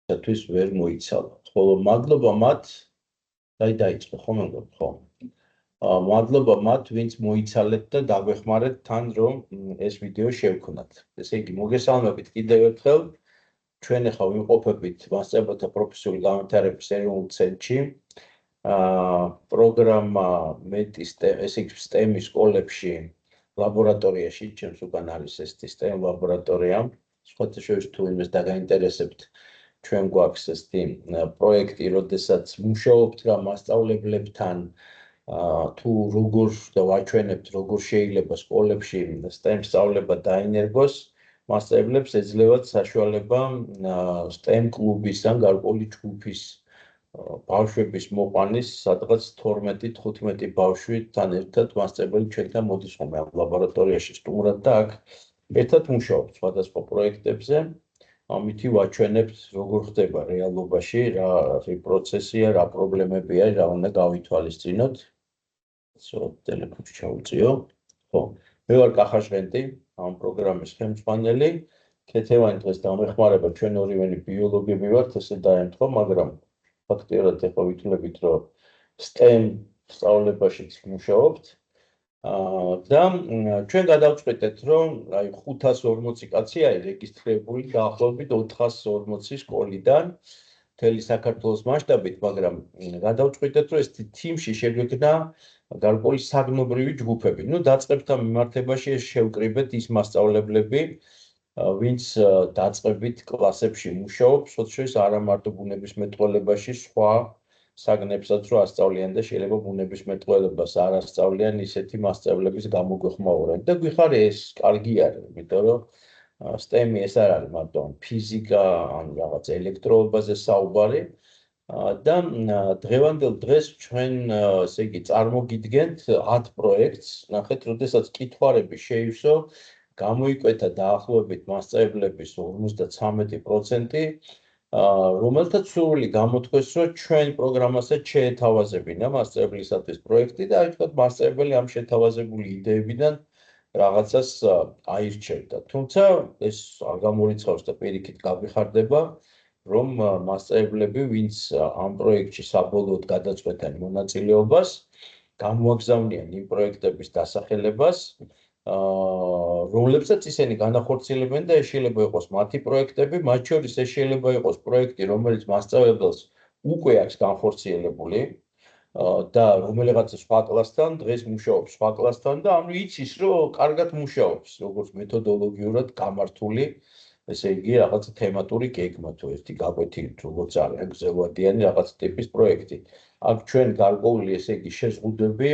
თვის ვერ მოიცალა. ხოლო მადლობა მათ დაიწყო ხომ მეგობრებო, ხო? მადლობა მათ, ვინც მოიცალეთ და დაგვეხმარეთ თან, რომ ეს ვიდეო შევქმნათ. ესე იგი, მოგესალმებით კიდევ ერთხელ. ჩვენ ახლა ვიმყოფებით მასწავლებელთა პროფესიული განვითარების ეროვნულ ცენტრში. პროგრამა მეტი ესე იგი, STEM-ის სკოლებში, ლაბორატორიაში, ჩემს უკან არის ეს STEM ლაბორატორია. სხვათა შორის თუ იმას დაგაინტერესებთ, ჩვენ გვაქვს ეს პროექტი, როდესაც მუშაობთ რა მასწავლებლებთან, თუ როგორ და ვაჩვენებთ, როგორ შეიძლება სკოლებში STEM სწავლება დაინერგოს, მასწავლებლებს ეძლევათ საშუალება STEM კლუბის ან გარკვეული ჯგუფის ბავშვების მოყვანის, სადღაც 12-15 ბავშვთან ერთად მასწავლებელი ჩვენთან მოდის ხოლმე ამ ლაბორატორიაში სტუმრად და აქ ერთად მუშაობთ სხვადასხვა პროექტებზე. ამითი ვაჩვენებთ, როგორ ხდება რეალობაში, რა პროცესია, რა პრობლემებია, რა უნდა გავითვალისწინოთ. ტელეფონში ჩავუწიო. ხო, მე ვარ კახაჟღენტი, ამ პროგრამის ხელმძღვანელი. ქეთევანი დღეს დამეხმარება, ჩვენ ორივენი ბიოლოგები ვართ, ესე დაემთხვა, მაგრამ ფაქტიურად ახლა ვითვლებით, რომ STEM სწავლებაშიც მუშაობთ. და ჩვენ გადავწყვეტეთ, რომ 540 კაცი არის რეგისტრირებული დაახლოებით 440 სკოლიდან მთელი საქართველოს მასშტაბით, მაგრამ გადავწყვეტეთ, რომ ეს თიმში შეგვექნა გარკვეული საგნობრივი ჯგუფები. დაწყებთან მიმართებაში შევკრიბეთ ის მასწავლებლები, ვინც დაწყებით კლასებში მუშაობს, სხვადასხვა არა მარტო ბუნებისმეტყველებაში, სხვა საგნებსაც რო ასწავლიან და შეიძლება ბუნებისმეტყველებას არ ასწავლიან ისეთი მასწავლებლების გამოგვეხმაურებენ. და გვიხარი ეს კარგი არის, იმიტომ რომ STEM-ი ეს არ არის მარტო ფიზიკა, ან რაღაც ელექტროობაზე საუბარი. და დღევანდელ დღეს ჩვენ ესე იგი წარმოგიდგენთ 10 პროექტს. ნახეთ, როდესაც კითხვარები შეივსო, გამოიკვეთა დაახლოებით მასწავლებლების 53%, რომელთაც სურვილი გამოთქვეს, რომ ჩვენ პროგრამასაც შეეთავაზებინა მასწავლებლისათვის პროექტი და აი თქვა მასწავლებელი ამ შეთავაზებული იდეებიდან რაღაცას აირჩევდა. თუმცა ეს არ გამორიცხავს და პირიქით გაგვიხარდება, რომ მასწავლებლები, ვინც ამ პროექტში საბოლოოდ გადაწყვეტენ მონაწილეობას, გამოაგზავნიან იმ პროექტების დასახელებას, რომლებსაც ისინი განახორციელებენ და ეს შეიძლება იყოს მათი პროექტები, მათ შორის ეს შეიძლება იყოს პროექტი, რომელიც მასწავლებელს უკვე აქვს განხორციელებული და რომელიღაცა სხვა კლასთან დღეს მუშაობს სხვა კლასთან და ანუ იცის, რომ კარგად მუშაობს, როგორც მეთოდოლოგიურად გამართული, ესე იგი რაღაც თემატური გეგმა თუ ერთი გაკვეთილი, როგორც არის გრძელვადიანი რაღაც ტიპის პროექტი. აქ ჩვენ გარკვეული ესე იგი შეზღუდვები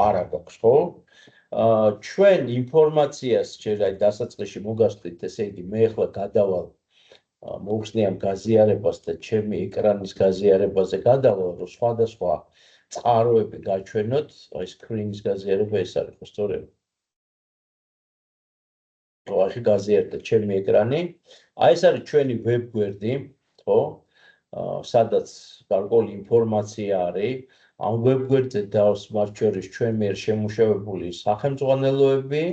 არ აქვს, ხო? ჩვენ ინფორმაციას შეიძლება დასაწყისში მოგასწრით, ესე იგი მე ახლა გადავალ მოვხსნი ამ გაზიარებას და ჩემი ეკრანის გაზიარებაზე გადავალ, რომ სხვადასხვა წყაროები გაჩვენოთ, აი სკრინის გაზიარება ეს არის, ხო სწორედ? ახლა გაზიარდა ჩემი ეკრანი. აი ეს არის ჩვენი ვებგვერდი, ხო? სადაც გარკვეული ინფორმაცია არის. ამ ვებგვერდზე დავს მათ შორის ჩვენ მიერ შემუშავებული სახელმძღვანელოები.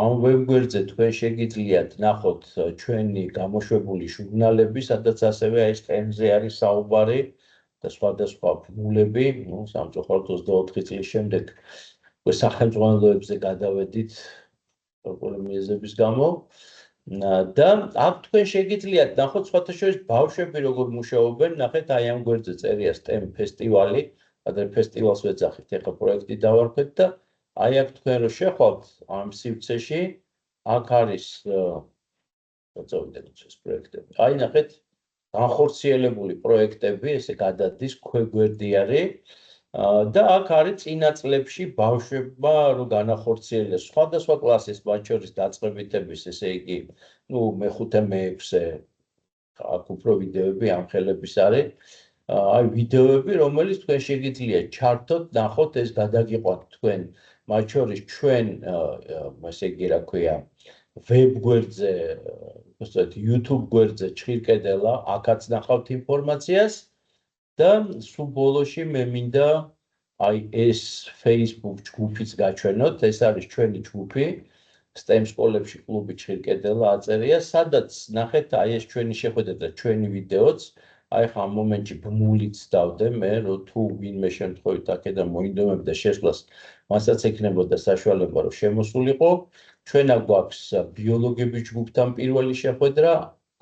ამ ვებგვერდზე თქვენ შეგიძლიათ ნახოთ ჩვენი გამოშვებული ჟურნალები, სადაც ასევე ეს STEM-ზე არის საუბარი და სხვადასხვა ბმულები, სამწუხაროდ 24 წლის შემდეგ სახელმძღვანელოებზე გადავედით პრობლემების გამო. და აქ თქვენ შეგიძლიათ ნახოთ სხვათა შორის ბავშვები როგორ მუშაობენ, ნახეთ აი ამ გვერდზე წერია STEM ფესტივალი, ადრე ფესტივალს ვეძახით, ახლა პროექტი დავარქვეთ და აი აქ თქვენ რო შეხვალთ ამ სივრცეში, აქ არის წავიდეთ ეს პროექტები. აი ნახეთ, განხორციელებული პროექტები, ესე გადადის ქვეგვერდი არის. და აქ არის წინა წლებში ბავშვებმა რო განახორციელეს სხვადასხვა კლასის, მათ შორის დაწყებითების, ესე იგი, მე-5, მე-6, აქ უფრო ვიდეოები ამხელების არის. აი ვიდეოები, რომელიც თქვენ შეგიძლიათ ჩართოთ, ნახოთ, ეს გადაგიყვანთ თქვენ, მათ შორის ჩვენ, ესე იგი, რა ქვია, ვებგვერდზე, YouTube გვერდზე ჩხირკედელა, აქაც ნახავთ ინფორმაციას. და სულ ბოლოში მე მინდა აი ეს Facebook ჯგუფიც გაჩვენოთ, ეს არის ჩვენი ჯგუფი. STEM სკოლებში კლუბი ჩხირკედელა აწერია, სადაც ნახეთ აი ეს ჩვენი შეხვედრა და ჩვენი ვიდეოც, აი ხა ამ მომენტში ბმულიც დავდე მე, რომ თუ ვინმე შემთხვევით აქედან მოინდომებდა შესვლას, მასაც ექნებოდა საშუალება რომ შემოსულიყო. ჩვენ გვაქვს ბიოლოგების ჯგუფთან პირველი შეხვედრა,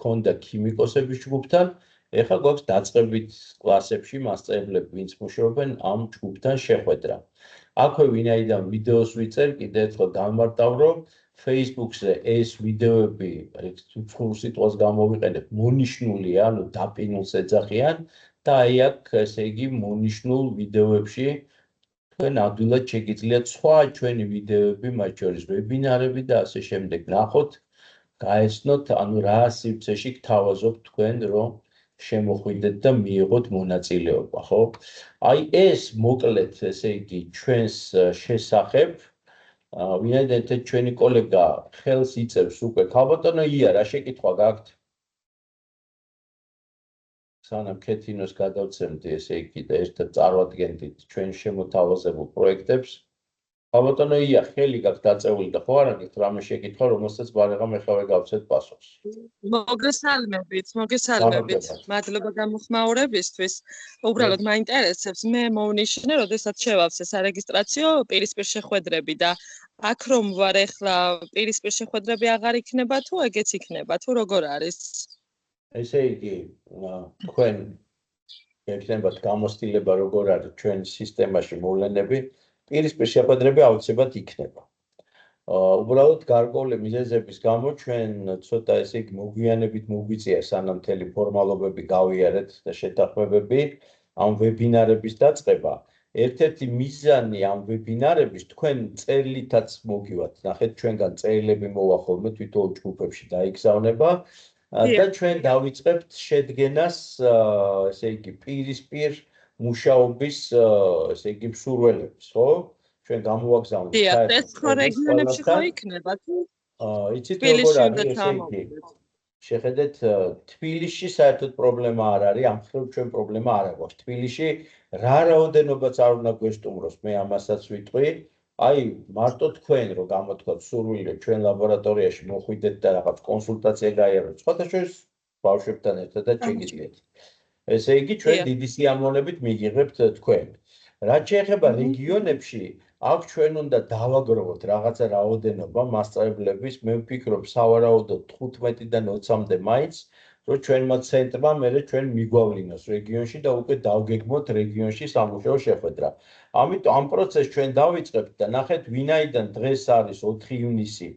ქონდა ქიმიკოსების ჯგუფთან, ეხლა გვაქვს დაწყებით კლასებში მასწავლებლები, ვინც მუშაობენ ამ ჯგუფთან შეხვედრა. აქვე ვინაიდან ვიდეოს ვიწერ, კიდევ ერთხელ გამარტავ, რომ Facebook-ზე ეს ვიდეოები, უცხოურ სიტყვას გამოვიყენებ, მონიშნულია, ანუ დაპირნულს ეძახიან და აი აქ, ესე იგი, მონიშნულ ვიდეოებში თქვენ ადვილად შეგიძლიათ სხვა ჩვენი ვიდეოები, მათ შორის ვებინარები და ასე შემდეგ ნახოთ, გაეცნოთ, ანუ რა სივრცეში გთავაზობთ თქვენ, რომ შემოხვიდეთ და მიიღოთ მონაწილეობა, ხო? აი ეს მოკლედ, ესე იგი, ჩვენს შესახებ, ვინაიდან ჩვენი კოლეგა ხელს იწევს უკვე, ქალბატონო ია, რა შეკითხვა გაქვთ? სანამ ქეთინოს გადავცემდი, ესე იგი, და ერთად წარვადგენდით ჩვენ შემოთავაზებულ პროექტებს. ქალბატონო ია, ხელი გაქვთ დაწეული და ხო არ აგეთ რამე შეკითხვა, რომელსაც ბარაღამ ეხავე გავცეთ პასუხს. მოგესალმებით. მადლობა გამოხმაურებისთვის. უბრალოდ მაინტერესებს, მე მოვნიშნე, როდესაც შევავსე სარეგისტრაციო პირისპირ შეხვედრები და აქ რომ ვარ ეხლა პირისპირ შეხვედრები აღარ იქნება თუ ეგეც იქნება, თუ როგორ არის? ესე იგი, თქვენ ექნებათ გამოცდილება როგორ არის ჩვენ სისტემაში მოვლენები, პირისპირ შეხვედრები აუცილებლად იქნება. უბრალოდ გარკვეული მიზეზების გამო ჩვენ ცოტა ესე იგი მოგვიანებით მოგვიწია სანამ მთელი ფორმალობები გავიარეთ და შეთანხმებები ამ ვებინარების დაწყება. ერთ-ერთი მიზანი ამ ვებინარების თქვენ წერილითაც მოგივათ. ნახეთ, ჩვენგან წერილები მოვა ხოლმე თვითონ ჯგუფებში დაიგზავნება და ჩვენ დავიწყებთ შედგენას, ესე იგი, პირისპირ მუშაობის, ესე იგი, მსურველებს, ხო? ჩვენ გამოვაგზავნეთ საერთოდ ეს ხო რეგიონებში ხო იქნება თუ? იცით როგორ არის, ესე იგი, შეხედეთ, თბილისში საერთოდ პრობლემა არ არის, ამ მხრივ ჩვენ პრობლემა არ აქვს. თბილისში რა რაოდენობაც არ უნდა გვესტუმროს, მე ამასაც ვიტყვი. აი, მარტო თქვენ რომ გამოთქვათ სურვილი ჩვენ ლაბორატორიაში მოხვიდეთ და რაღაც კონსულტაცია გაიაროთ, სხვათაშორის ბავშვებთან ერთად და შეგიძლიათ. ესე იგი, ჩვენ დიდი სიამოვნებით მიგიღებთ თქვენ. რაც შეეხება რეგიონებში, აქ ჩვენ უნდა დავაგროვოთ რაღაცა რაოდენობა მასწავლებლების, მე ვფიქრობ, სავარაუდოდ 15-დან 20-მდე მაინც, რომ ჩვენმა ცენტრმა მერე ჩვენ მიგვავლინოს რეგიონში და უკვე დავგეგმოთ რეგიონში სამუშაო შეხვედრა. ამიტომ ამ პროცესს ჩვენ დავიწყებთ და ნახეთ, ვინაიდან დღეს არის 4 ივნისი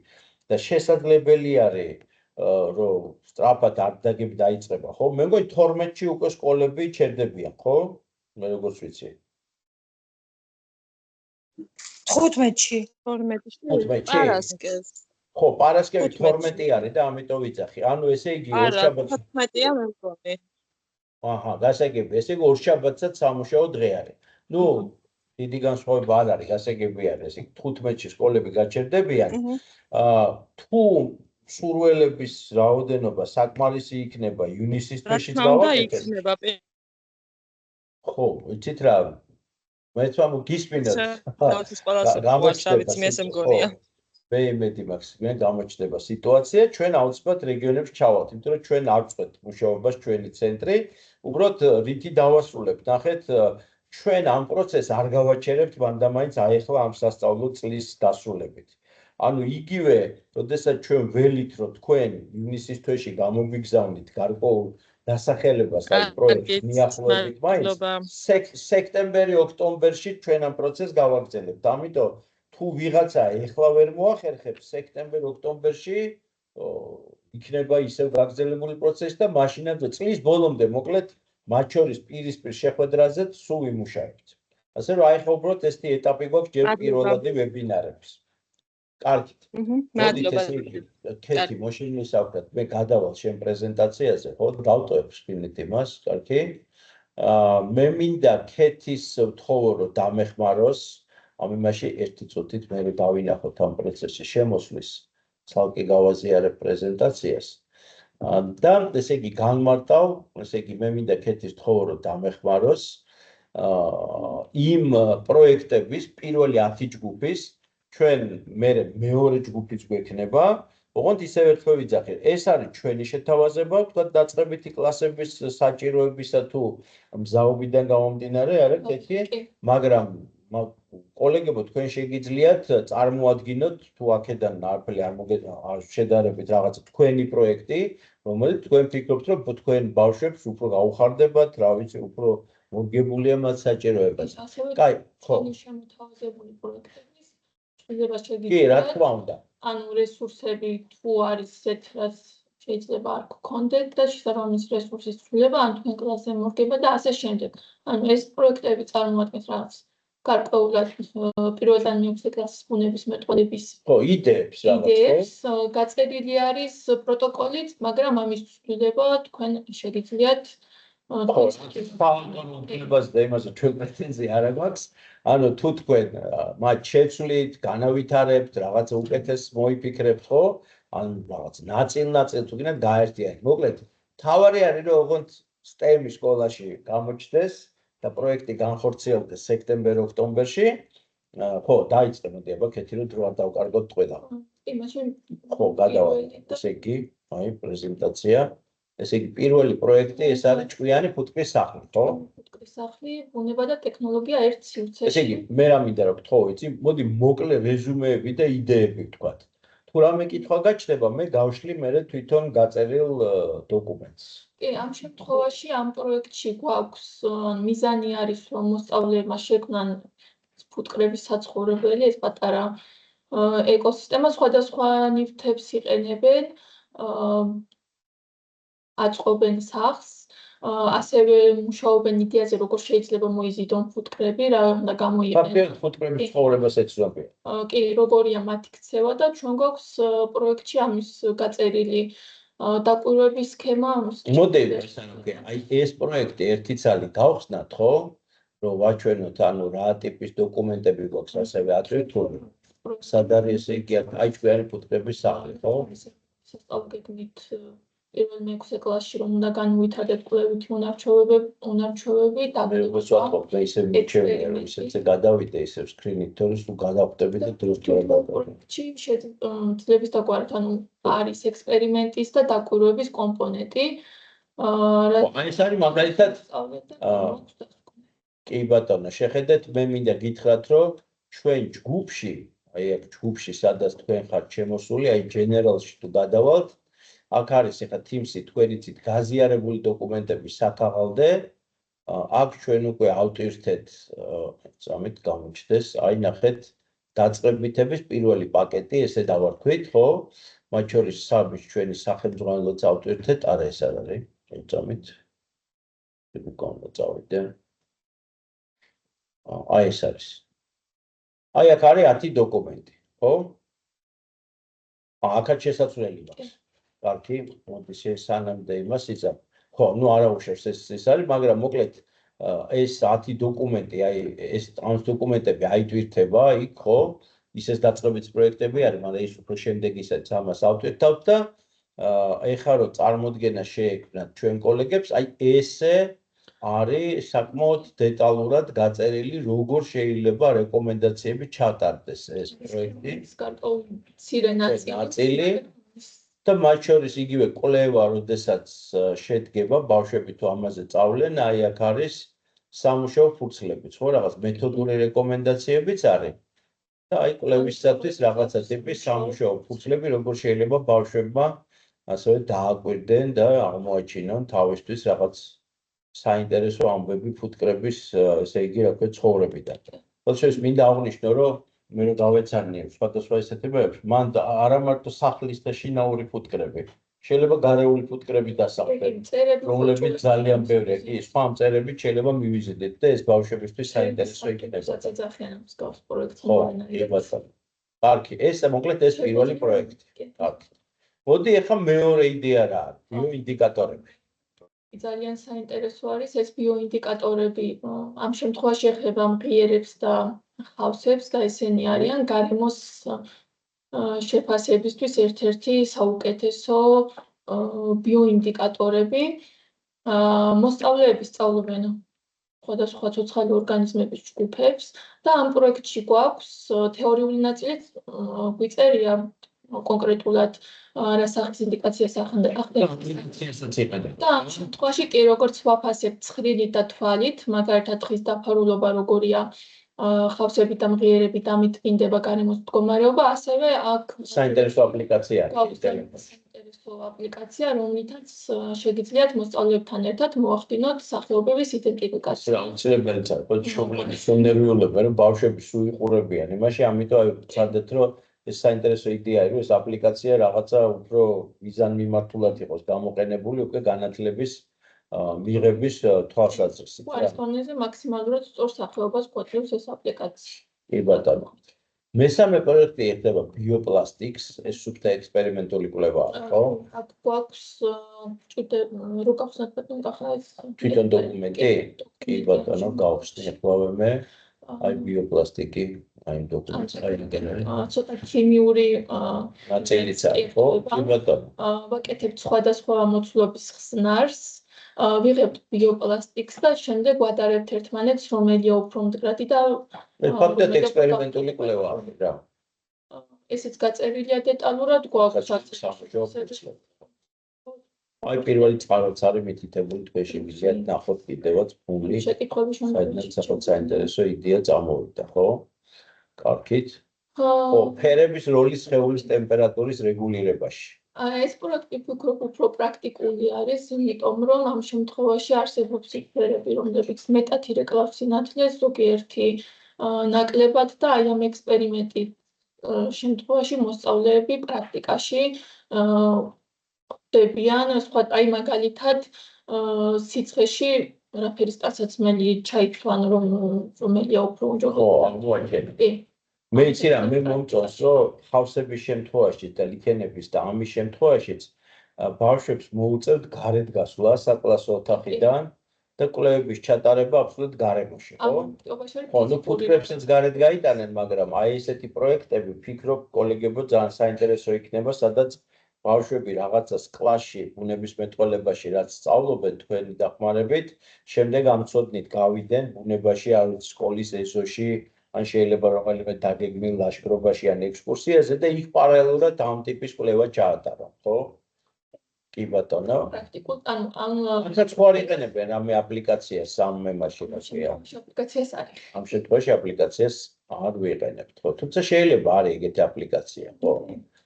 და შესაძლებელი არის, რომ სწრაფად აკდაგები დაიწყება, ხო? მე მგონი 12-ში უკვე სკოლები ჩერდებიან, ხო? მე როგორც ვიცი. 15-ში. პარასკევს. ხო, პარასკევი 12 არის და ამიტომ ვიძახი. ანუ ესე იგი ორშაბათს 15-ია მე მგონი. აჰა, გასაგები, ესე იგი ორშაბათსაც სამუშაო დღე არის. ნუ დიდი განსხვავება არ არის, გასაგები არის, ესე იგი 15-ში სკოლები გაჩერდებიან. თუ სურველების რაოდენობა საკმარისი იქნება ივნისის თვეშიც გავაკეთებთ. ხო, იცით რა, მე თვითონ გისმინოთ. მე იმედი მაქვს, მე გამოჩნდება სიტუაცია, ჩვენ აუცილებლად რეგიონებში ჩავალთ, იმიტომ რომ ჩვენ არ ვწყვეთ მუშაობას ჩვენი ცენტრი, უბრალოდ რითი დავასრულებთ, ნახეთ, ჩვენ ამ პროცესს არ გავაჩერებთ მანდამაინც აეხლა ამ სასწავლო წლის დასრულებით. ანუ იგივე, როდესაც ჩვენ ველით, რომ თქვენ ივნისის თვეში გამოგვიგზავნით გარკვეულ დასახელებას აი პროექტს მიახლოებით მაინც, სექტემბერი, ოქტომბერში ჩვენ ამ პროცესს გავაგრძელებთ. ამიტომ თუ ვიღაცა ეხლა ვერ მოახერხებს სექტემბერ-ოქტომბერში იქნება ისევ გაგრძელებული პროცესი და მაშინაც წლის ბოლომდე მოკლედ მათ შორის პირისპირ შეხვედრაზეც სულ ვიმუშაებთ. ასე რომ აი ხა უბრალოდ ესეთი ეტაპი გვაქვს ჯერ პირველადი ვებინარების. კარგით. მადლობა. ქეთი, მოშინისავრეთ, მე გადავალ შენ პრეზენტაციაზე, ხო, დავტოვებ სპილით იმას, კარგი. მე მინდა ქეთის ვთხოვო რომ დამეხმაროს ამ იმაში ერთი წუთით მე დავინახოთ ამ პროცესის შემოსვლის, ცალკე გავაზიარებ პრეზენტაციას. და ესე იგი განმარტავ, ესე იგი მე მინდა ქეთის ვთხოვო რომ დამეხმაროს იმ პროექტების პირველი 10 ჯგუფის ჩვენ მეორე ჯგუფიც გვექნება, ოღონდ ისევ ერთხელ ვიძახი, ეს არის ჩვენი შეთავაზება, თქვა დაწყებითი კლასების საჭიროებისა თუ მზაობიდან გამომდინარე, არა კეთილი, მაგრამ კოლეგებო, თქვენ შეგიძლიათ წარმოადგინოთ თუ აქედან არაფერი არ შედარებით რაღაც თქვენი პროექტი, რომელიც თქვენ ფიქრობთ, რომ თქვენ ბავშვებს უფრო გაუხარდებათ, რა ვიცი, უფრო მოგებულია მათ საჭიროებაზე. კაი, ხო. შემოთავაზებული პროექტების შეიძლება შეგიძლიათ. კი, რა თქმა უნდა. ანუ რესურსები თუ არის ისეთ, რაც შეიძლება არ გქონდეთ და შესაბამის რესურსის ცვლილება, ან თქვენ კლასზე მორგება და ასე შემდეგ. ანუ ეს პროექტები წარმოადგენს რაღაც გარკვეულად პირველად მეექვსე კლასის ბუნების მეტყოდების იდეებს გაწერილი არის პროტოკოლით, მაგრამ ამის ცვლილება თქვენ შეგიძლიათ ფაუნდერობას და იმაზე ჩვენ პრეტენზია არ აქვს. ანუ თუ თქვენ მათ შეცვლით, განავითარებთ, რაღაც უკეთეს მოიფიქრებთ, ხო? ან რაღაც ნაწილ-ნაწილ თუ გინდათ გაერთიანეთ. მოკლედ, თავარი არის რომ ოღონდ STEM სკოლაში გამოჩნდეს და პროექტი განხორციელდეს სექტემბერ-ოქტომბერში. ხო, დაიწყე მოდი აბა კეთი რომ დრო არ დავკარგოთ ტყვედა. კი, მაშინ ხო, გადავალ. ესე იგი, აი პრეზენტაცია. ესე იგი, პირველი პროექტი ეს არის ჭკვიანი ფუტკრის სახლი, ხო? ფუტკრის სახლი, ბუნება და ტექნოლოგია ერთ სივრცეში. ესე იგი, მე რა მინდა რომ გთხოვ, იცი, მოდი მოკლე რეზუმეები და იდეები ვთქვათ. თუ რამე კითხვა გაჩნდება, მე გავშლი მერე თვითონ გაწერილ დოკუმენტს. კი, ამ შემთხვევაში ამ პროექტში გვაქვს მიზანი არის რომ მოსწავლეებმა შექმნან ფუტკრების საცხოვრებელი, ეს პატარა ეკოსისტემა სხვადასხვა ნივთებს იყენებენ, აწყობენ სახლს, ასევე მუშაობენ იდეაზე როგორ შეიძლება მოიზიდონ ფუტკრები, რა უნდა გამოიყენონ. ფაქტობრივად ფუტკრების ცხოვრებას ეცნობიან. კი, როგორია მათი ქცევა და ჩვენ გვაქვს პროექტში ამის გაწერილი დაკვირვების სქემა. მოდი, აი ეს პროექტი ერთი ცალი გავხსნათ, ხო? რომ ვაჩვენოთ, ანუ რა ტიპის დოკუმენტები გვაქვს, ასევე ატვირთული. სად არის ესე იგი, აი ჭკვიანი ფუტკრების სახლი, ხო? სასწავლგეგმით პირველ მეექვსე კლასში რომ უნდა განუვითარდეთ კვლევითი უნარჩვევები და როგორც ვთქვათ, და ისე მიჩვენია, რომ ისე გადავიდე ისე სკრინით, თორემ თუ გადავხტები და დროს პროექტში ცვლილების დაკვარად, ანუ არის ექსპერიმენტის და დაკვირვების კომპონენტი. აი ეს არის მაგალითად კი ბატონო, შეხედეთ, მე მინდა გითხრათ, რომ ჩვენ ჯგუფში, აი აქ ჯგუფში, სადაც თქვენ ხართ შემოსული, აი ჯენერალში თუ გადავალთ, აქ არის ახლა Teams-ი თქვენ იცით გაზიარებული დოკუმენტების საქაღალდე, აქ ჩვენ უკვე ავტვირთეთ, წამით გამოჩნდეს, აი ნახეთ, დაწყებითების პირველი პაკეტი, ესე დავარქვით, ხო? მათ შორის საბის ჩვენი სახელმძღვანელოც ავტვირთეთ, არა ეს არ არის, წამით. უკან წავიდე. აი ეს არის. აი აქ არის 10 დოკუმენტი, ხო? აქაც შესაძლებელი მაქვს. კარგი, მოდი სანამდე იმას იცავ. ხო, ნუ არა უშევს ეს არის, მაგრამ მოკლედ ეს 10 დოკუმენტი, აი ეს ამ დოკუმენტები აიტვირთება იქ, ხო? ისეს დაწყებითი პროექტები არის, მაგრამ ის უფრო შემდეგ ისაც ამას ავტვირთავთ და ეხლა რომ წარმოდგენა შეექმნათ ჩვენ კოლეგებს, აი ესე არის საკმაოდ დეტალურად გაწერილი, როგორ შეიძლება რეკომენდაციები ჩატარდეს ეს პროექტი. ის გარკვეული მცირე ნაწილი და მათ შორის იგივე კვლევა, როდესაც შედგება, ბავშვები თუ ამაზე სწავლენ, აი აქ არის სამუშაო ფურცლებიც, ხო, რაღაც მეთოდური რეკომენდაციებიც არის. და აი კვლევისათვის რაღაცა ტიპის სამუშაო ფურცლები, როგორ შეიძლება ბავშვებმა ასევე დააკვირდნენ და აღმოაჩინონ თავისთვის რაღაც საინტერესო ამბები ფუტკრების, ესე იგი, რა ქვია, ცხოვრებიდან. ხოდშეს მინდა აღნიშნო, რომ მე რომ გავეცანიებ სხვადასხვა ესეთებებს, მან არა მარტო სახლის და შინაური ფუტკრები, შეიძლება გარეული ფუტკრები დასახდեն, რომლებიც ძალიან ბევრია, კი, სხვა მწერებით შეიძლება მივიზიდეთ და ეს ბავშვებისთვის საინტერესო იქნება. საძახიანებს გავს პროექტს. ხო, კი ბატონო. კარგი, ეს მოკლედ ეს პირველი პროექტი. კარგი. მოდი ახლა მეორე იდეა რა არის? ბიოინდიკატორები. ძალიან საინტერესო არის ეს ბიოინდიკატორები. ამ შემთხვევაში ეხება მღიერებს და ხავსებს და ესენი არიან გარემოს შეფასებისთვის ერთ-ერთი საუკეთესო ბიოინდიკატორები. მოსწავლეები სწავლობენ სხვადასხვა ცოცხალი ორგანიზმების ჯგუფებს და ამ პროექტში გვაქვს თეორიული ნაწილიც გვიწერია კონკრეტულად რა სახის ინდიკაციას ახდენს. და ამ შემთხვევაში კი როგორც ვაფასებ ცხრილით და თვალით, მაგალითად დღის დაფარულობა როგორია, ხავსებით და მღიერებით ამიტკინდება გარემოს მდგომარეობა, ასევე აქ საინტერესო აპლიკაცია არის. საინტერესო აპლიკაცია, რომლითაც შეგიძლიათ მოსწავლეებთან ერთად მოახდინოთ სახეობების იდენტიფიკაცია. აუცილებელია, ხო, შობლების ნერვიულობა, რომ ბავშვები სულ იყურებიან. იმაში ამიტომ აი ვცადეთ, რომ ეს საინტერესო იდეაა, რომ ეს აპლიკაცია რაღაცა უფრო მიზანმიმართულად იყოს გამოყენებული უკვე განათლების მიღების თვალსაზრისით. არის კონეზე მაქსიმალურად სწორ სახეობას გვაძლევს ეს აპლიკაცია. კი ბატონო. მესამე პროექტი ეხება ბიოპლასტიკს, ეს სუფთა ექსპერიმენტული კვლევაა, ხო? აქ გვაქვს რუკავსნათ ბატონკახა ეს თვითონ დოკუმენტი? კი ბატონო, გავხსნი ახლა მე. აი ბიოპლასტიკი, აი დოკუმენტი, აი ინტერნეტი. ცოტა ქიმიური ნაწილიც არის, ხო? კი ბატონო. ვაკეთებთ სხვადასხვა მოცულობის ხსნარს, ვიღებთ ბიოპლასტიკს და შემდეგ ვატარებთ ერთმანეთს, რომელია უფრო მდგრადი და ფაქტობრივად ექსპერიმენტული კვლევაა რა. ესეც გაწერილია დეტალურად, გვაქვს აი პირველი წყაროც არის მითითებული თვეში ვიზიათ ნახოთ კიდევაც ფული. შეკითხვები საერთოდ საკმაოდ საინტერესო იდეა წამოვიდა, ხო? კარგით. ხო, ფერების როლი სხეულის ტემპერატურის რეგულირებაში. ეს პროექტი ვფიქრობ უფრო პრაქტიკული არის, იმიტომ რომ ამ შემთხვევაში არსებობს ფერები, რომლებიც მეტად ირეკლავს სინათლეს, ზოგიერთი ნაკლებად და აი ამ ექსპერიმენტის შემთხვევაში მოსწავლეები პრაქტიკაში ხდებიან, სხვა აი მაგალითად სიცხეში რაფერის ტანსაცმელი ჩაითვლან, რომელია უფრო ხო, მოაჩვენე. მე იცი რა, მე მომწონს, რომ ხავსების შემთხვევაში და ლიქენების და ამის შემთხვევაშიც ბავშვებს მოუწევთ გარეთ გასვლა საკლასო ოთახიდან და კვლევების ჩატარება აბსოლუტურად გარემოში, ხო? ხო, ნუ ფუტკრებსაც გარეთ გაიტანენ, მაგრამ აი ესეთი პროექტები ვფიქრობ, კოლეგებო, ძალიან საინტერესო იქნება, სადაც ბავშვები რაღაცას კლასში, ბუნებისმეტყველებაში რაც სწავლობენ თქვენი დახმარებით, შემდეგ ამცოდნით გავიდნენ ბუნებაში, არ ვიცი, სკოლის ეზოში ან შეიძლება რომელიმე დაგეგმილ ლაშქრობაში ან ექსკურსიაზე და იქ პარალელურად ამ ტიპის კვლევა ჩაატარონ, ხო? კი ბატონო. პრაქტიკულ ანუ ახლა სხვა იყენებენ ამ აპლიკაციას სამ მემარშინაშია. აპლიკაციას არის. ამ შემთხვევაში აპლიკაციას არ ვიყენებთ, ხო? თუმცა შეიძლება არის ეგეთი აპლიკაცია, ხო?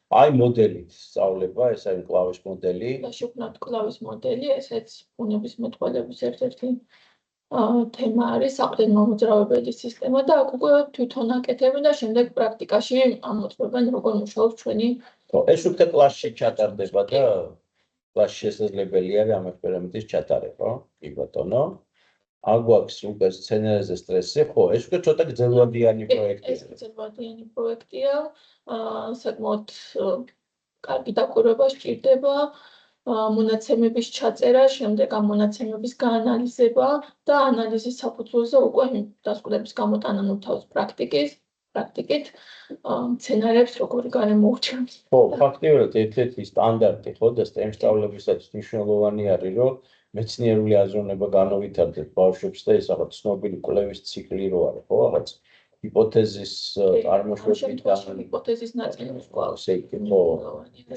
აი მოდელით სწავლება, ეს არის კლავის მოდელი. და შევქნათ კლავის მოდელი, ესეც ბუნებისმეტყველების ერთ-ერთი თემა არის საყრდენო მოძრაობელი სისტემა და აქ უკვე თვითონ აკეთებენ და შემდეგ პრაქტიკაში ამოწმებენ როგორ მუშაობს ჩვენი. ხო, ეს უკვე კლასში ჩატარდება და კლასში შესაძლებელი არის ამ ექსპერიმენტის ჩატარება, კი ბატონო. აქ გვაქვს უკვე სცენარზე სტრესი, ხო, ეს უკვე ცოტა გრძელვადიანი პროექტია. ეს გრძელვადიანი პროექტია, საკმაოდ კარგი დაკვირვება სჭირდება. მონაცემების ჩაწერა, შემდეგ ამ მონაცემების გაანალიზება და ანალიზის საფუძველზე უკვე დასკვნების გამოტანა მოთავს პრაქტიკით სცენარებს როგორი გარემოუჩენს. ხო, ფაქტიურად ერთ-ერთი სტანდარტი ხო და STEM სწავლებისათვის მნიშვნელოვანი არის, რომ მეცნიერული აზროვნება განავითარდეს ბავშვებს და ეს რაღაც ცნობილი კვლევის ციკლი რო არის, ხო, რაღაც ჰიპოთეზის წარმოშვებით და ჰიპოთეზის ნაწილი გვაქვს. ხო,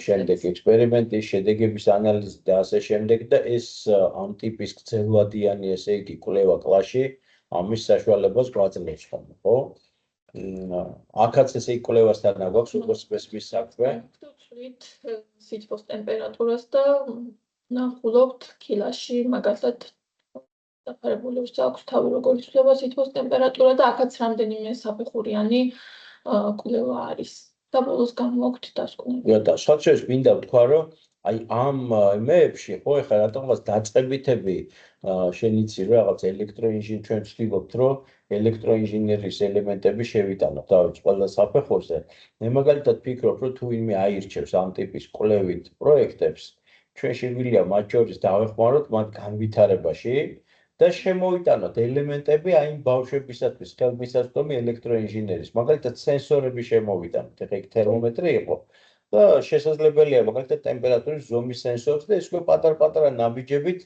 შემდეგ ექსპერიმენტის შედეგების ანალიზი და ასე შემდეგ და ეს ამ ტიპის გრძელვადიანი, ესე იგი, კვლევა კლასში ამის საშუალებას გვაძლევს ხოლმე, ხო? აქაც ესე იგი კვლევასთან გვაქვს უკვე სპეციფის საქმე. ვცვლით სითბოს ტემპერატურას და ნახულობთ კილაში, მაგალითად დაფარებულებს აქვს თავი როგორ იცვლება სითბოს ტემპერატურა და აქაც რამდენიმე საფეხურიანი კვლევა არის. და ბოლოს გამოაქვთ დასკვნები. და სხვაჩვენს მინდა ვთქვა, რომ აი ამ იმეებში, ხო, ეხლა რატომღაც დაწყებითები შენ იცი, რომ რაღაც ელექტროინჟინერი ჩვენ ვცდილობთ, რომ ელექტროინჟინერის ელემენტები შევიტანოთ, დავით, ყველა საფეხურზე. მე მაგალითად ვფიქრობ, რომ თუ ვინმე აირჩევს ამ ტიპის კვლევით პროექტებს, ჩვენ შეგვიძლია მათ შორის დავეხმაროთ მათ განვითარებაში და შემოვიტანოთ ელემენტები აი ბავშვებისათვის ხელმისაწვდომი ელექტროინჟინერის, მაგალითად სენსორები შემოვიტანოთ, ეხლა იქ თერმომეტრი იყო და შესაძლებელია მაგალითად ტემპერატურის ზომის სენსორს და ეს უკვე პატარ-პატარა ნაბიჯებით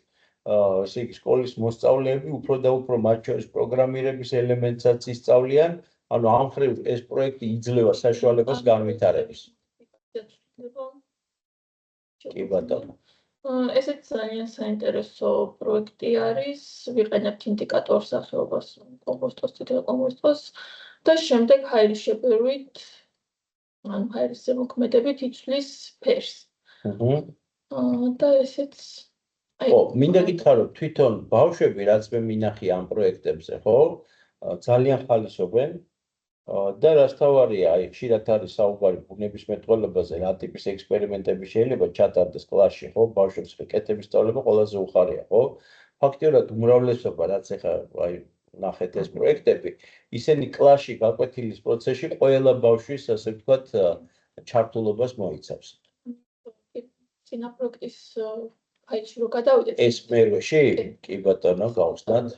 ესე იგი სკოლის მოსწავლეები უფრო და უფრო მათ შორის პროგრამირების ელემენტსაც ისწავლიან, ანუ ამ მხრივ ეს პროექტი იძლევა საშუალებას განვითარების. კი ბატონო. ესეც ძალიან საინტერესო პროექტი არის, ვიყენებთ ინდიკატორ სახეობას, კომპოსტოს, წითელ კომპოსტოს და შემდეგ ჰაერის შეფერვით, ანუ ჰაერის ზემოქმედებით იცვლის ფერს. და ესეც ხო, მინდა გითხრათ, თვითონ ბავშვები, რაც მე მინახე ამ პროექტებზე, ხო, ძალიან ხალისობენ და რაც თავარია, აი, ხშირად არის საუბარი ბუნებისმეტყველებაზე, რა ტიპის ექსპერიმენტები შეიძლება ჩატარდეს კლასში, ხო, ბავშვებს კეთების სწავლება ყველაზე უხარია, ხო? ფაქტიურად უმრავლესობა, რაც ახლა აი ნახეთ ეს პროექტები, ისინი კლასში გაკვეთილის პროცესში ყველა ბავშვის, ასე ვთქვათ, ჩართულობას მოიცავს. წინა პროექტის ფაილში რო გადავიდეთ. ეს მერვეში? კი ბატონო, გავხსნათ.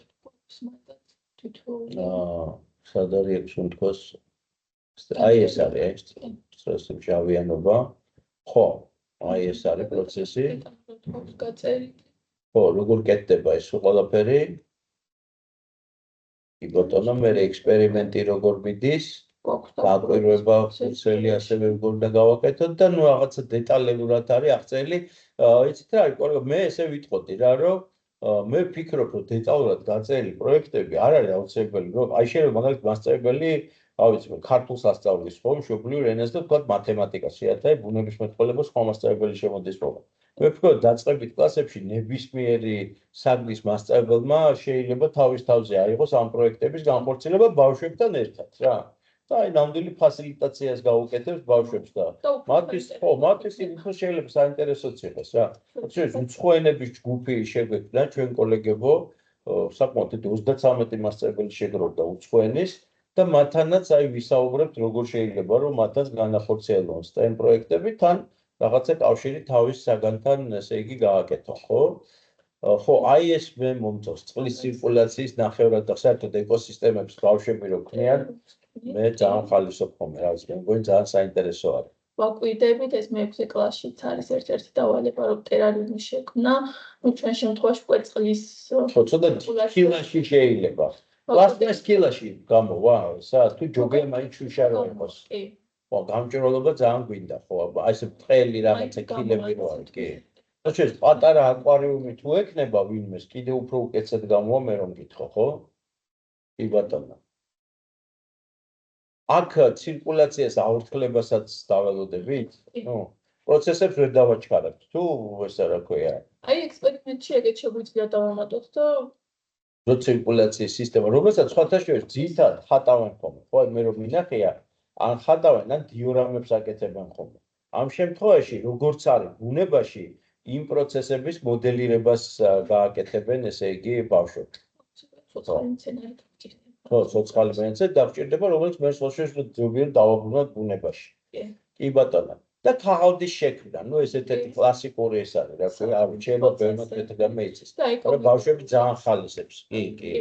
სად არის ეს თქოს? აი ეს არის, ეს ჟავიანობა. ხო, აი ეს არის პროცესი. ხო, როგორ კეთდება ეს ყველაფერი? კი ბატონო, მე ექსპერიმენტი როგორ მიდის? გაკვირვება, ხუთელი ასევე როგორ უნდა გავაკეთოთ და ნუ რაღაცა დეტალურად არის აღწერილი. იცით რა არის, კოლეგო, მე ესე ვიტყოდი რა, რომ მე ვფიქრობ, რომ დეტალურად გაწერილი პროექტები არ არის აუცილებელი, რომ აი შეიძლება მაგალითად მასწავლებელი, რა ვიცი, ქართულს ასწავლის, ხო, მშობლიურ ენას და თქვა მათემატიკას, შეათავე ბუნებისმეტყველებას ხომ მასწავლებელი შემოდის პროგრამა. მე ვფიქრობ, დაწყებით კლასებში ნებისმიერი საგნის მასწავლებელმა შეიძლება თავის თავზე აიღოს ამ პროექტების განხორციელება ბავშვებთან ერთად, რა. და აი ნამდვილი ფასილიტაციას გაუკეთებს ბავშვებს და მათთვის უფრო შეიძლება საინტერესოც იყოს რა. უცხოენების ჯგუფი შეგვექმნა ჩვენ კოლეგებო, საკმაოდ დიდი 33 მასწავლებელი შეგროვდა უცხოენის და მათთანაც აი ვისაუბრებთ როგორ შეიძლება რომ მათაც განახორციელონ STEM პროექტები თან რაღაცა კავშირი თავის საგანთან ესე იგი გააკეთო, ხო? ხო, აი ეს მე მომწონს წყლის ცირკულაციის ნახევრად და საერთოდ ეკოსისტემებს ბავშვები რო ქმნიან მე ძალიან ხალისობ ხოლმე, რა ვიცი, მე მგონი ძალიან საინტერესო არის. ვაკვირდებით, ეს მე-6 კლასშიც არის ერთ-ერთი დავალება, რომ ტერარიუმი შექმნა, ну ჩვენ შემთხვევაში კვერცხლის ხო, ცოტა კილაში შეიძლება. პლასტმას კილაში გამოვა, თუ ჯოგია მაინც შუშარო იყოს. კი. ხო, გამჭრელობა ძალიან გვინდა, ხო, აი ეს ბრტყელი რაღაცა კილები რო არის, კი. და შეიძლება პატარა აკვარიუმი თუ ექნება ვინმეს, კიდე უფრო უკეთესად გამოვა მე რომ გითხო, ხო? კი ბატონო. აქ ცირკულაციას აორთქლებასაც დაველოდებით? ნუ, პროცესებს ვერ დავაჩქარებთ, თუ ესა რა ქვია. აი ექსპერიმენტში ეგეთ შეგვიძლია დავამატოთ და რო ცირკულაციის სისტემა, რომელსაც სხვათა შორის ძირითადად ხატავენ ხოლმე, ხო, მე რომ მინახია, ან ხატავენ, ან დიორამებს აკეთებენ ხოლმე. ამ შემთხვევაში, როგორც არის ბუნებაში, იმ პროცესების მოდელირებას გააკეთებენ, ესე იგი, ბავშვები. ცოცხალი მცენარედ გჭირდება. ხო, ცოცხალი მცენარედ დაგჭირდება, რომელიც მე სოციალურ ძობიერ დავაბრუნოთ ბუნებაში. კი ბატონო. და თაღავდის შექმნა, ნუ ეს ერთ-ერთი კლასიკური ეს არის, რა ქვია, არ შეიძლება ბევრად მეცის. მაგრამ ბავშვები ძალიან ხალისებს. კი, კი.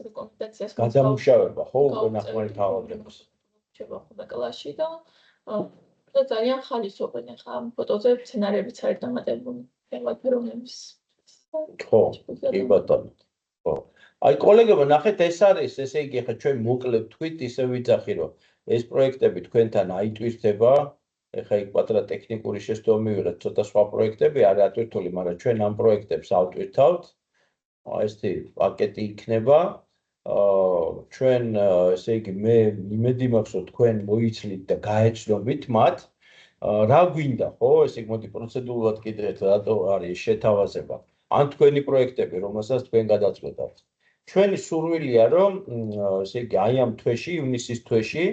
რეკომენდაციას გადამუშავება, ხო, ნახმარი თაღავდების. შევა ხოლმე კლასში და ძალიან ხალისობენ ახლა ამ ფოტოზე სცენარებიც არის დამატებული ფერმატირონების. ხო, კი ბატონო. ხო. აი კოლეგებო, ნახეთ ეს არის, ესე იგი, ახლა ჩვენ მოკლედ თქვით, ისე ვიცახი, რომ ეს პროექტები თქვენთან აიტვირთება. ეხლა იქ პატარა ტექნიკური შესწავლა მივიღეთ, ცოტა სხვა პროექტები არის ატვირთული, მაგრამ ჩვენ ამ პროექტებს ავტვირთავთ. ესეთი პაკეტი იქნება. ჩვენ ესე იგი მე იმედი მაქვს, რომ თქვენ მოიცლით და გაეცნობით მათ. რა გვინდა, ხო? ესე იგი მოდი პროცედურულად კიდე რატო არის შეთავაზება. ან თქვენი პროექტები, რომელსაც თქვენ გადაწყვეტავთ. ჩვენი სურვილია, რომ ესე იგი აი ამ თვეში, ივნისის თვეში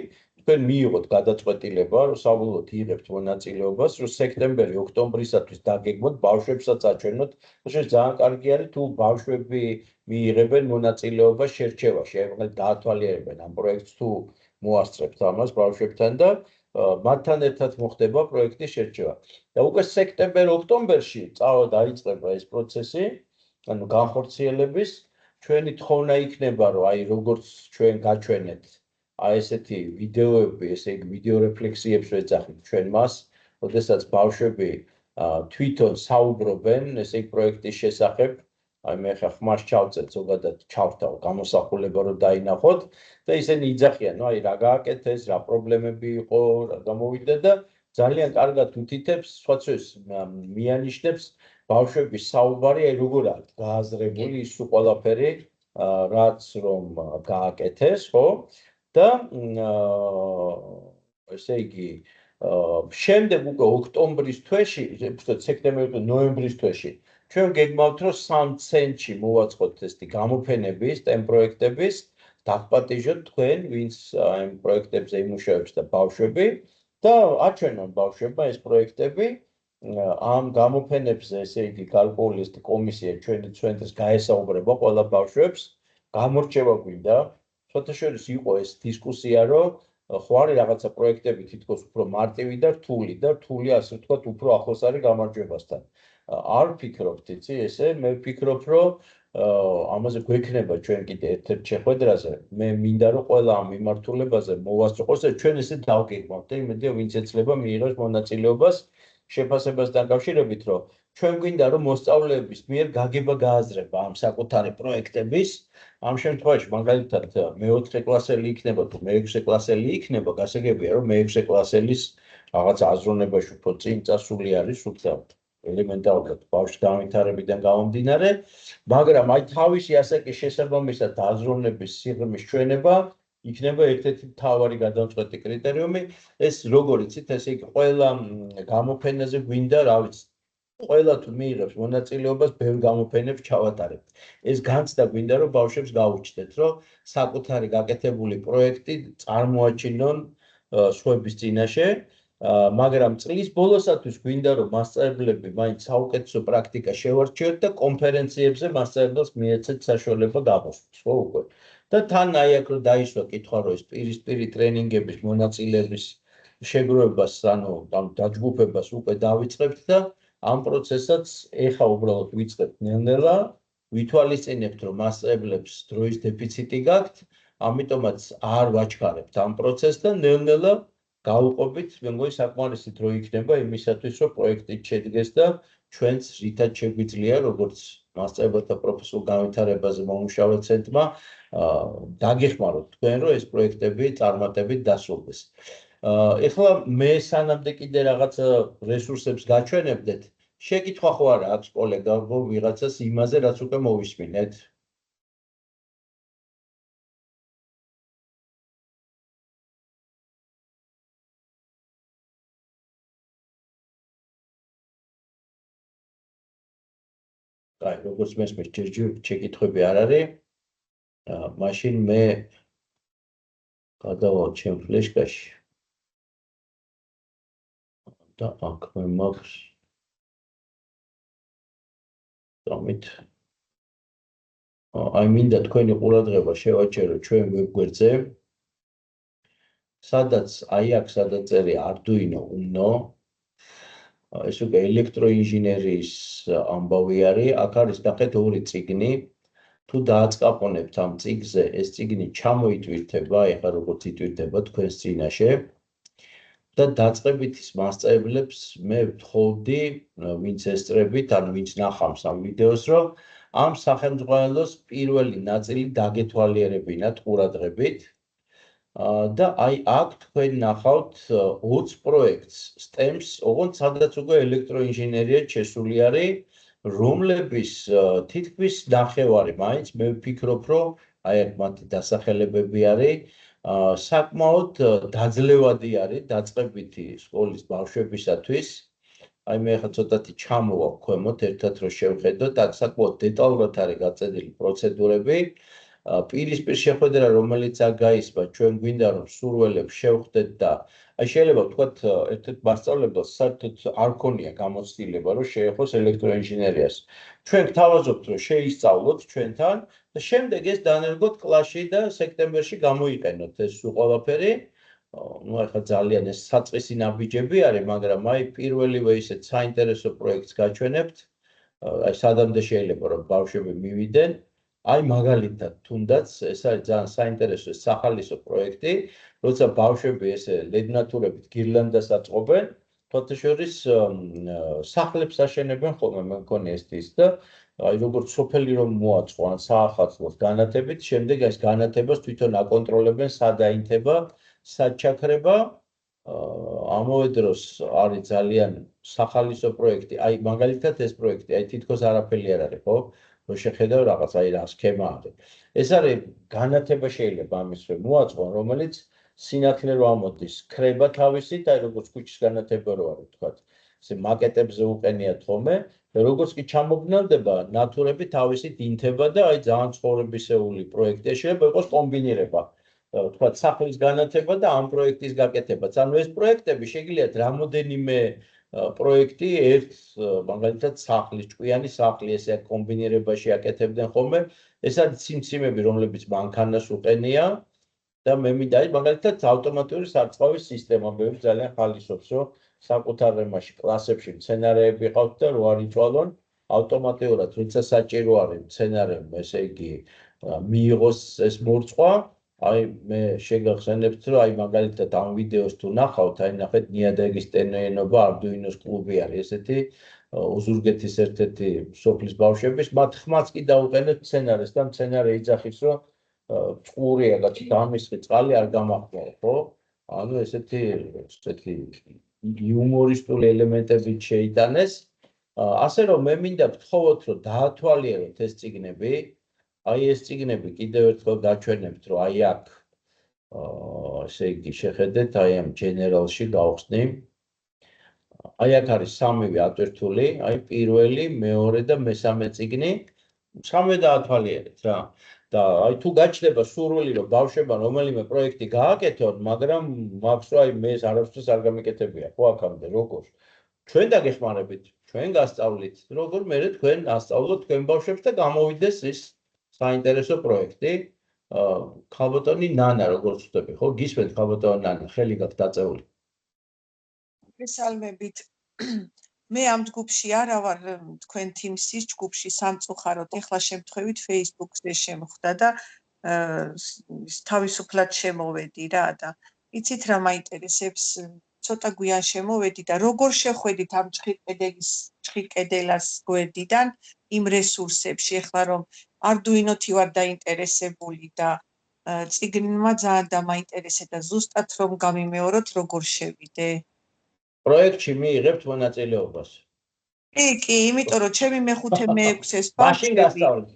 თქვენ მიიღოთ გადაწყვეტილება, რომ საბოლოოდ იღებთ მონაწილეობას, რომ სექტემბერი, ოქტომბრისათვის დაგეგმოთ, ბავშვებსაც აჩვენოთ. შეიძლება ძალიან კარგი არის, თუ ბავშვები მიიღებენ მონაწილეობას შერჩევაში, აი დაათვალიერებენ ამ პროექტს თუ მოასწრებთ ამას ბავშვებთან და მათთან ერთად მოხდება პროექტის შერჩევა. და უკვე სექტემბერ-ოქტომბერში დაიწყება ეს პროცესი, ანუ განხორციელების, ჩვენი თხოვნა იქნება, რომ აი როგორც ჩვენ გაჩვენეთ აი ესეთი ვიდეოები, ესე იგი ვიდეო რეფლექსიებს ვეძახით ჩვენ მას, როდესაც ბავშვები თვითონ საუბრობენ, ესე იგი პროექტის შესახებ, აი მე ხმარს ჩავწერ ზოგადად ჩავთავ გამოსახულება რომ დაინახოთ და ისინი იძახიან, აი რა გააკეთეს, რა პრობლემები იყო, რა გამოვიდა და ძალიან კარგად უთითებს, სხვაცოეს მიანიშნებს ბავშვების საუბარი, აი როგორ არის გააზრებული ის ყველაფერი, რაც რომ გააკეთეს, ხო? და ესე იგი შემდეგ უკვე ოქტომბრის თვეში, სექტემბრის, ნოემბრის თვეში ჩვენ გეგმავთ რომ 3 ცენტში მოვაწყოთ ესეთი გამოფენების, STEM პროექტების, დაგპატიჟოთ თქვენ, ვინც ამ პროექტებზე იმუშავებს და ბავშვები და აჩვენონ ბავშვებმა ეს პროექტები ამ გამოფენებზე, ესე იგი გარკვეული კომისია ჩვენი ცენტრის გაესაუბრება ყველა ბავშვებს, გამორჩევა გვინდა, შეთაშორის იყო ეს დისკუსია, რომ ხო არის რაღაცა პროექტები თითქოს უფრო მარტივი და რთული, ასე ვთქვათ, უფრო ახლოს არის გამარჯვებასთან. არ ვფიქრობთ, იცი, ესე, მე ვფიქრობ, რომ ამაზე გვექნება ჩვენ კიდე ერთ-ერთ შეხვედრაზე. მე მინდა რომ ყველა ამ მიმართულებაზე მოვასწროს და ჩვენ ესე დავგეგმავთ და იმედია ვინც ეცლება მიიღოს მონაწილეობას შეფასებას დაკავშირებით, რომ ჩვენ გვინდა რომ მოსწავლეების მიერ გაგება გააზრება ამ საკუთარი პროექტების. ამ შემთხვევაში მაგალითად მე-4 კლასელი იქნება თუ მე-6 კლასელი იქნება, გასაგებია რომ მე-6 კლასელის რაღაც აზროვნებაში უფრო წინ წასული არის უცებ ელემენტარულად ბავშვი განვითარებიდან გამომდინარე, მაგრამ აი თავისი ასაკის შესაბამისად აზროვნების სიღრმის ჩვენება იქნება ერთ-ერთი მთავარი გადამწყვეტი კრიტერიუმი. ეს როგორ იცით, ესე იგი ყველა გამოფენაზე გვინდა, რა ვიცი, ყველა თუ მიიღებს მონაწილეობას, ბევრ გამოფენებს ჩავატარებთ. ეს განცდა გვინდა, რომ ბავშვებს გაუჩნდეთ, რომ საკუთარი გაკეთებული პროექტი წარმოაჩინონ სხვების წინაშე, მაგრამ წლის ბოლოსათვის გვინდა, რომ მასწავლებლები მაინც საუკეთესო პრაქტიკა შევარჩიოთ და კონფერენციებზე მასწავლებელს მიეცეთ საშუალება გამოსვლას, ხო უკვე. და თან აი აქ რომ დაისვა კითხვა, რომ ეს პირისპირი ტრენინგების მონაწილეების შეგროვებას, ანუ ამ დაჯგუფებას უკვე დავიწყებთ და ამ პროცესაც ეხა უბრალოდ ვიწყებთ ნელ-ნელა, ვითვალისწინებთ, რომ მასწავლებლებს დროის დეფიციტი გაქვთ, ამიტომაც არ ვაჩქარებთ ამ პროცესს და ნელ-ნელა გავუყოფით, მე მგონი საკმარისი დრო იქნება იმისათვის, რომ პროექტი შედგეს და ჩვენც რითაც შეგვიძლია, როგორც მასწავლებელთა პროფესიულ განვითარებაზე მომუშავე ცენტრმა, დაგეხმაროთ თქვენ, რომ ეს პროექტები წარმატებით დასრულდეს. ეხლა მე სანამდე კიდე რაღაც რესურსებს გაჩვენებდეთ, შეკითხვა ხო არა აქვს კოლეგა ვიღაცას იმაზე, რაც უკვე მოვისმინეთ? აი, როგორც მესმის, ჯერ შეკითხვები არ არის. მაშინ მე გადავალ ჩემ ფლეშკაში. და აქ მე მაქვს დამით აი მინდა თქვენი ყურადღება შევაჩერო ჩვენ ვებგვერდზე, სადაც აი აქ სადაც წერია Arduino Uno, ეს უკვე ელექტროინჟინერიის ამბავი არის, აქ არის ნახეთ ორი წიგნი, თუ დააწყაპონებთ ამ წიგნზე, ეს წიგნი ჩამოიტვირთება, ეხლა როგორც იტვირთება თქვენს წინაშე. და დაწყებით ის მასწავლებლებს მე ვთხოვდი, ვინც ესწრებით, ან ვინც ნახავს ამ ვიდეოს, რომ ამ სახელმძღვანელოს პირველი ნაწილი დაგეთვალიერებინათ ყურადღებით. და აი აქ თქვენ ნახავთ 20 პროექტს STEM-ს, ოღონდ სადაც უკვე ელექტროინჟინერია შესული არის, რომლების თითქმის ნახევარი მაინც მე ვფიქრობ, რომ აი აქ მათი დასახელებები არის. საკმაოდ დაძლევადი არის დაწყებითი სკოლის ბავშვებისათვის. აი მე ახლა ცოტათი ჩამოვა ქვემოთ ერთად რომ შევხედოთ, აქ საკმაოდ დეტალურად არის გაწედილი პროცედურები. პირისპირ შეხვედრა, რომელიც აქ გაისმა, ჩვენ გვინდა რომ სურველებს შევხვდეთ და აი შეიძლება ვთქვათ, ერთ-ერთ მასწავლებელს საერთოდ არ ქონია გამოცდილება, რომ შეეხოს ელექტროინჟინერიას. ჩვენ გთავაზობთ, რომ შეისწავლოთ ჩვენთან და შემდეგ ეს დანერგოთ კლასში და სექტემბერში გამოიყენოთ ეს ყველაფერი. ну ახლა ძალიან ეს საწყისი ნაბიჯები არის, მაგრამ აი პირველივე ისეთ საინტერესო პროექტს გაჩვენებთ. აი სადამდე შეიძლება რომ ბავშვები მივიდნენ. აი მაგალითად თუნდაც ეს არის ძალიან საინტერესო სახალისო პროექტი, როცა ბავშვები ესე ლედნათურებით გირლანდას აწყობენ სხვათა შორის სახლებს აშენებენ ხოლმე მე მგონი ეს და აი როგორც სოფელი რომ მოაწყო ან საახალწლოს განათებით, შემდეგ ეს განათებას თვითონ აკონტროლებენ, სად აინთება, სად ჩაქრება. ამავე დროს არის ძალიან სახალისო პროექტი. აი მაგალითად ეს პროექტი, აი თითქოს არაფერი არ არის, ხო? რო შეხედავ რაღაც აი რა სქემა არის. ეს არის განათება შეიძლება ამისვე მოაწყონ, რომელიც სინათლე რო ამოდის, ქრება თავისით, აი როგორც ქუჩის განათება რო არის, თქვა. ესე მაკეტებზე უყენიათ ხოლმე, და როგორც კი ჩამოგნელდება, ნატურები თავისით ინთება და აი ძალიან ცხოვრებისეული პროექტია, შეიძლება იყოს კომბინირება. თქვა სახლის განათება და ამ პროექტის გაკეთებაც. ანუ ეს პროექტები შეგიძლიათ რამოდენიმე პროექტი ერთ მაგალითად სახლის, ჭკვიანი სახლი ესე კომბინირებაში აკეთებდნენ ხოლმე. ეს არის ციმციმები, რომლებიც მანქანას უყენია და მე მინდა მაგალითად ავტომატური სარწყავის სისტემა ბევრი ძალიან ხალისობს, რომ საკუთარ რემაში კლასებში მცენარეები ყავთ და რო არ იწვალონ ავტომატურად, როცა საჭირო არის მცენარემ, ესე იგი მიიღოს ეს მორწყვა. აი მე შეგახსენებთ, რომ აი მაგალითად ამ ვიდეოს თუ ნახავთ, აი ნახეთ ნიადაგის ტენოენობა არდუინოს კლუბი არის ესეთი უზურგეთის ერთ-ერთი სოფლის ბავშვების, მათ ხმაც კი დაუყენეთ მცენარეს და მცენარე იძახის, რომ წყურია და დამისხი წყალი არ გამახმოვა, ხო? ანუ ესეთი იუმორისტული ელემენტები შეიტანეს. ასე რომ მე მინდა ვთხოვოთ, რომ დაათვალიეროთ ეს წიგნები. აი ეს წიგნები კიდევ ერთხელ გაჩვენებთ, რომ აი აქ ესე იგი შეხედეთ, აი ამ ჯენერალში გავხსნი. აი აქ არის სამივე ატვირთული, აი პირველი, მეორე და მესამე წიგნი. სამივე დაათვალიერეთ რა. და აი თუ გაჩნდება სურვილი, რომ ბავშვებმა რომელიმე პროექტი გააკეთონ, მაგრამ მაქვს რომ აი მე ეს არასდროს არ გამიკეთებია, ხო აქამდე როგორ? ჩვენ დაგეხმარებით, ჩვენ გასწავლით, როგორ მე თქვენ ასწავლოთ თქვენ ბავშვებს და გამოვიდეს ის საინტერესო პროექტი. ქალბატონი ნანა როგორც ვთქვი, ხო? გისმენთ ქალბატონი ნანა, ხელი გაქვთ დაწეული. მოგესალმებით. მე ამ ჯგუფში არა ვარ, თქვენ Teams-ის ჯგუფში სამწუხაროდ, ეხლა შემთხვევით Facebook-ზე შემხვდა და თავისუფლად შემოვედი რა და იცით რა მაინტერესებს, ცოტა გვიან შემოვედი და როგორ შეხვედით ამ ჭხირკედელას გვერდიდან იმ რესურსებში, ეხლა რომ არდუინოთი ვარ დაინტერესებული და წიგნმა ძალიან დამაინტერესე და ზუსტად რომ გამიმეოროთ, როგორ შევიდე. პროექტში მიიღებთ მონაწილეობას. კი, იმიტომ რომ ჩემი მეხუთე მეექვსეს მაშინ გასწავლეთ.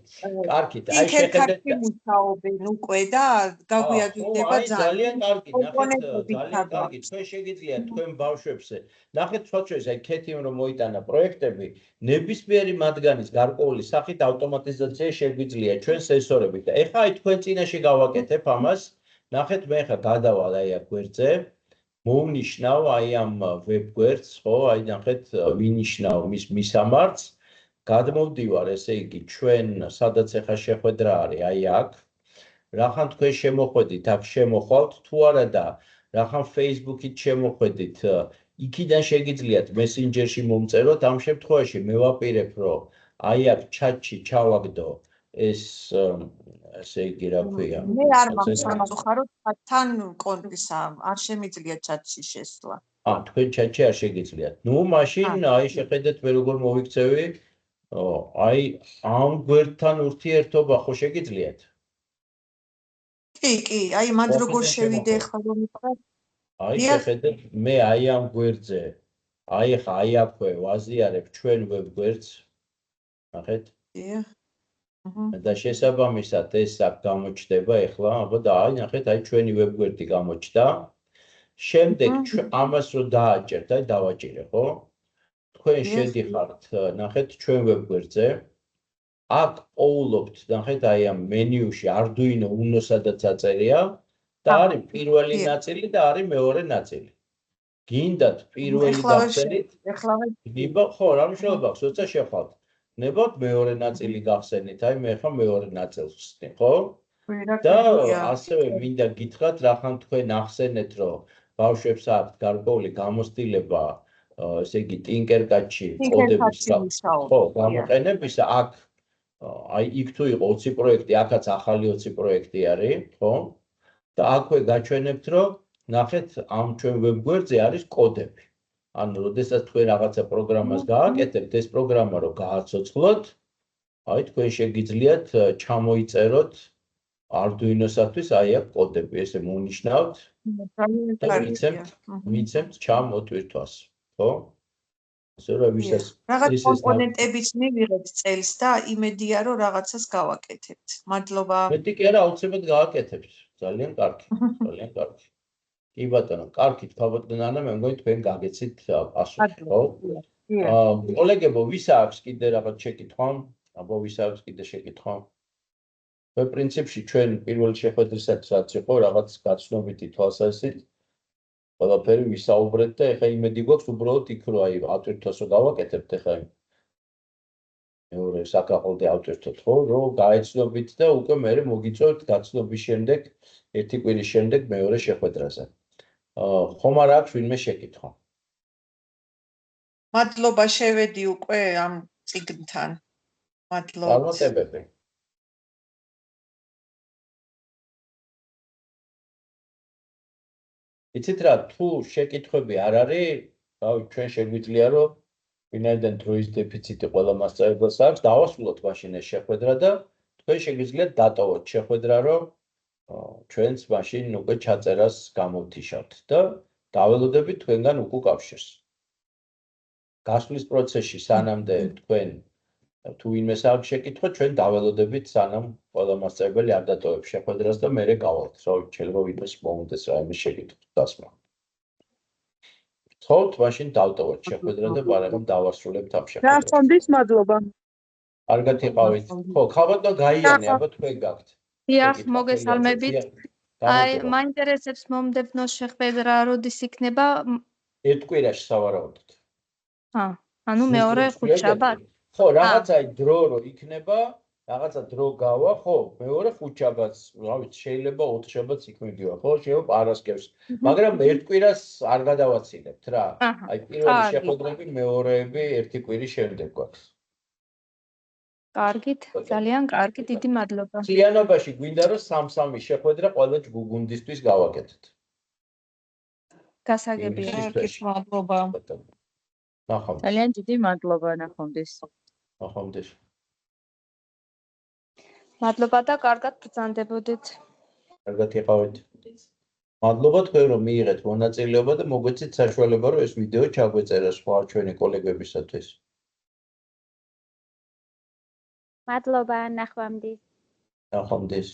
კარგით, აი შეხედეთ. მუშაობენ უკვე და გაგვიადვილდება ძალიან კარგი, ნახეთ, ძალიან კარგი. თქვენ შეგიძლიათ თქვენ ბავშვებს, ნახეთ სხვაჩვენს აი ქეთიმ რომ მოიტანა პროექტები, ნებისმიერი მათგანის გარკვეული სახით ავტომატიზაცია შეგვიძლია ჩვენ სენსორებით. და ეხლა აი თქვენ წინაშე გავაკეთებ ამას. ნახეთ, მე ეხლა გადავალ აი აქ გვერდზე. მოვნიშნავ აი ამ ვებ გვერდს, ხო, აი ნახეთ, ვინიშნავ მის მისამართს, გადმოვდივარ, ესე იგი, ჩვენ სადაც ეხა შეხვედრა არის, აი აქ. რახან თქვენ შემოხვედით, აქ შემოხვალთ, თუ არა და რახან Facebook-ით შემოხვედით, იქიდან შეგიძლიათ Messenger-ში მომწეროთ, ამ შემთხვევაში მე ვაპირებ, რომ აი აქ ჩატში ჩავაგდო ეს ესე იგი რა ქვია. მე არ მაქვს სამწუხაროდ თან კონტის არ შემიძლია ჩატში შესვლა. თქვენ ჩატში არ შეგიძლიათ. ნუ მაშინ აი შეხედეთ მე როგორ მოვიქცევი. აი ამ გვერდთან ურთიერთობა ხო შეგიძლიათ? კი, აი მან როგორ შევიდე ახლა რომ ვიყავ? აი შეხედეთ მე აი ამ გვერდზე. აი ხა აი აქვე ვაზიარებ ჩვენ ვებ გვერდს. ნახეთ? დიახ. და შესაბამისად ეს აქ გამოჩნდება ეხლა, აბა და აი ნახეთ, აი ჩვენი ვებგვერდი გამოჩნდა. შემდეგ ამას რო დააჭერთ, აი დავაჭირე, ხო? თქვენ შედიხართ, ნახეთ ჩვენ ვებგვერდზე. აქ პოულობთ, ნახეთ, აი ამ მენიუში Arduino Uno სადაც აწერია და არის პირველი ნაწილი და არის მეორე ნაწილი. გინდათ პირველი გახსენით? ეხლა ხო, რა მნიშვნელობა აქვს, როცა შეხვალთ. ნებოთ მეორე ნაწილი გახსენით, აი მე ხა მეორე ნაწილს ვხსნი, ხო? და ასევე მინდა გითხრათ, რახან თქვენ ახსენეთ, რომ ბავშვებს აქვთ გარკვეული გამოცდილება, ესე იგი Tinkercad-ში კოდების გამოყენებისა, აქ აი იქ თუ იყო 20 პროექტი, აქაც ახალი 20 პროექტი არის, ხო? და აქვე გაჩვენებთ, რომ ნახეთ, ამ ჩვენ ვებგვერდზე არის კოდები. ანუ როდესაც თქვენ რაღაცა პროგრამას გააკეთებთ, ეს პროგრამა რო გააცოცხლოთ, აი თქვენ შეგიძლიათ ჩამოიწეროთ Arduino-სათვის აი აქ კოდები, ესე მოვნიშნავთ და მიცემთ ჩამოტვირთვას, ხო? ასე რომ ვისაც რაღაც კომპონენტებიც მივიღეთ წელს და იმედია რომ რაღაცას გავაკეთებთ. მადლობა. მეტი კი არა, აუცილებლად გააკეთებთ. ძალიან კარგი, ძალიან კარგი. კი ბატონო, კარგით, ბატონო, მე მგონი თქვენ გაგეცით პასუხი, ხო? კოლეგებო, ვის აქვს კიდე რაღაც შეკითხვა? აბა ვის აქვს კიდე შეკითხვა? პრინციპში ჩვენ პირველ შეხვედრისას რაც იყო რაღაც გაცნობიტი თვალსაზრისით ყველაფერი ვისაუბრეთ და ეხლა იმედი გვაქვს უბრალოდ იქ რომ აი ავტვირთვას რო გავაკეთებთ ეხლა მეორე საკაყოლდე ავტვირთვით ხო რომ გაეცნობით და უკვე მე მოგიწევთ გაცნობის შემდეგ ერთი კვირის შემდეგ მეორე შეხვედრაზე ხომ არ აქვს ვინმე შეკითხვა მადლობა შევედი უკვე ამ წიგნთან მადლობა წარმატებები იცით რა, თუ შეკითხვები არ არის, რავი, ჩვენ შეგვიძლია რომ ვინაიდან დროის დეფიციტი ყველა მასწავლებლს აქვს, დავასრულოთ მაშინ ეს შეხვედრა და თქვენ შეგვიძლიათ დატოვოთ შეხვედრა, რომ ჩვენც მაშინ უკვე ჩაწერას გამოვთიშავთ და დაველოდებით თქვენგან უკავშირს. გასვლის პროცესში სანამდე თქვენ თუ ვინმეს აქვს შეკითხვა, ჩვენ დაველოდებით სანამ ყველა მასწავლებელი არ დატოვებს შეხვედრას და მერე გავალთ, რომ შეიძლება ვინმეს მოუნდეს რაიმე შეკითხვა დასმა. თხოვთ, მაშინ დავტოვოთ შეხვედრა და პარალელურად დავასრულებთ ამ შეხვედრას. გასწონდის მადლობა. კარგად იყავით. ხო, ხალხო გაიანე, აბა თქვენ გაქვთ. დიახ, მოგესალმებით. აი, მაინტერესებს მომდებნო შეხვედრა როდის იქნება? ერთ კვირაში სავარაუდოდ. ანუ მეორე ხუთშაბათ? ხო, რაღაცა დრო რო იქნება, რაღაცა დრო გავა, ხო, მეორე ხუთშაბათს, რა ვიცი, შეიძლება 4 შაბათს იქ მიდივა, ხო, შეიძლება პარასკევს, მაგრამ ერთ კვირას არ გადავაცინებთ რა. აი, პირველი შეხვედრები, მეორეები ერთი კვირის შემდეგ გვაქვს. კარგით, ძალიან კარგი, დიდი მადლობა. მთლიანობაში გვინდა რომ 3-3 შეხვედრა ყველა ჯგუგუნდისთვის გავაკეთოთ. გასაგებია. კარგით, მადლობა. ნახვამდის. ძალიან დიდი მადლობა ნახვამდის. ნახვამდის. მადლობა და კარგად ბრძანდებოდეთ. კარგად იყავით. მადლობა თქვენ რომ მიიღეთ მონაწილეობა და მოგვეცით საშუალება რომ ეს ვიდეო ჩაგვეწერა სხვა ჩვენი კოლეგებისათვის. მადლობა ნახვამდის. ნახვამდის.